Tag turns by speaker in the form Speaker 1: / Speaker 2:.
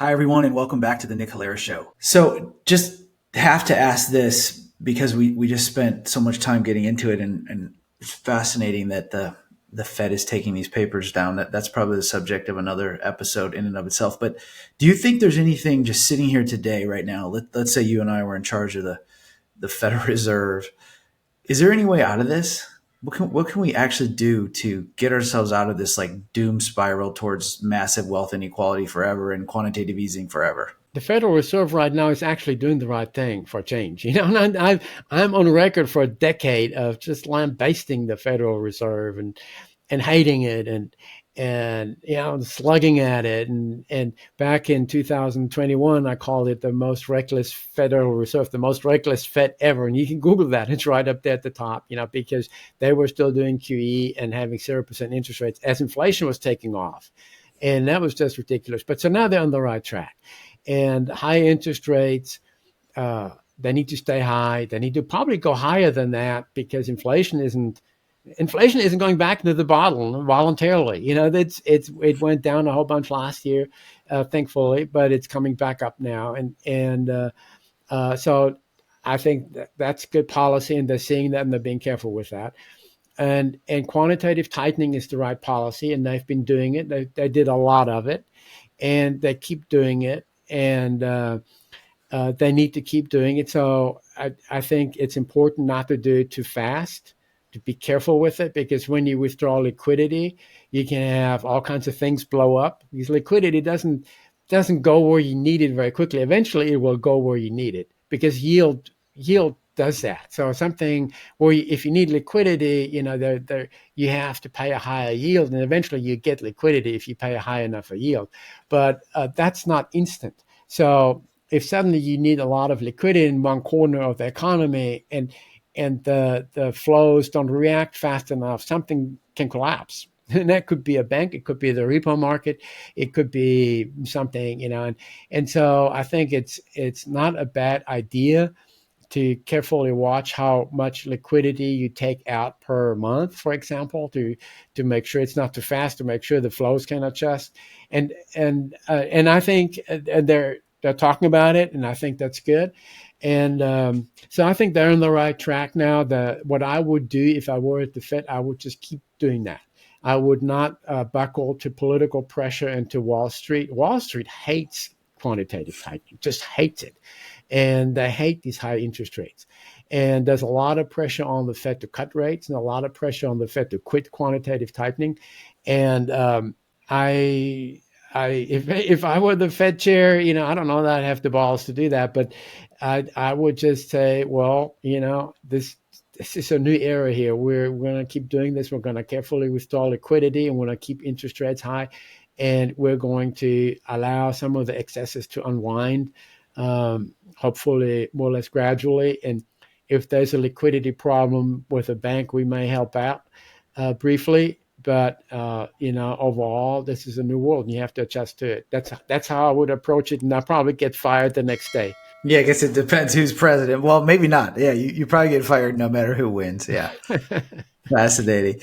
Speaker 1: Hi, everyone, and welcome back to the Nick Hilaire Show. So, just have to ask this because we just spent so much time getting into it, and it's fascinating that the Fed is taking these papers down. That's probably the subject of another episode in and of itself. But do you think there's anything just sitting here today, right now? Let's say you and I were in charge of the Federal Reserve. Is there any way out of this? What can we actually do to get ourselves out of this like doom spiral towards massive wealth inequality forever and quantitative easing forever?
Speaker 2: The Federal Reserve right now is actually doing the right thing for change. And I'm on record for a decade of just lambasting the Federal Reserve and hating it and slugging at it. And back in 2021, I called it the most reckless Federal Reserve, the most reckless Fed ever. And you can Google that; it's right up there at the top. Because they were still doing QE and having 0% interest rates as inflation was taking off, and that was just ridiculous. But so now they're on the right track, and high interest rates. They need to stay high. They need to probably go higher than that because inflation isn't going back into the bottle voluntarily. It went down a whole bunch last year, thankfully, but it's coming back up now, so I think that's good policy, and they're seeing that and they're being careful with that. And quantitative tightening is the right policy, and they've been doing it. They did a lot of it, and they keep doing it, and they need to keep doing it. So I think it's important not to do it too fast, to be careful with it, because when you withdraw liquidity, you can have all kinds of things blow up, because liquidity doesn't go where you need it very quickly. Eventually, it will go where you need it because yield does that. So something where if you need liquidity, you have to pay a higher yield, and eventually you get liquidity if you pay a high enough a yield. But that's not instant. So if suddenly you need a lot of liquidity in one corner of the economy and the flows don't react fast enough, something can collapse. And that could be a bank, it could be the repo market, it could be something, and so I think it's not a bad idea to carefully watch how much liquidity you take out per month, for example, to make sure it's not too fast, to make sure the flows can adjust. And I think they're talking about it, and I think that's good. And so I think they're on the right track now. What I would do if I were at the Fed, I would just keep doing that. I would not buckle to political pressure and to Wall Street. Wall Street hates quantitative tightening, just hates it. And they hate these high interest rates. And there's a lot of pressure on the Fed to cut rates and a lot of pressure on the Fed to quit quantitative tightening. And if I were the Fed chair, I don't know that I'd have the balls to do that, but I would just say, well, this is a new era here. We're going to keep doing this. We're going to carefully withdraw liquidity, and we're going to keep interest rates high, and we're going to allow some of the excesses to unwind, hopefully more or less gradually. And if there's a liquidity problem with a bank, we may help out briefly. But overall, this is a new world, and you have to adjust to it. That's how I would approach it, and I'll probably get fired the next day.
Speaker 1: Yeah, I guess it depends who's president. Well, maybe not. Yeah, you probably get fired no matter who wins. Yeah, fascinating.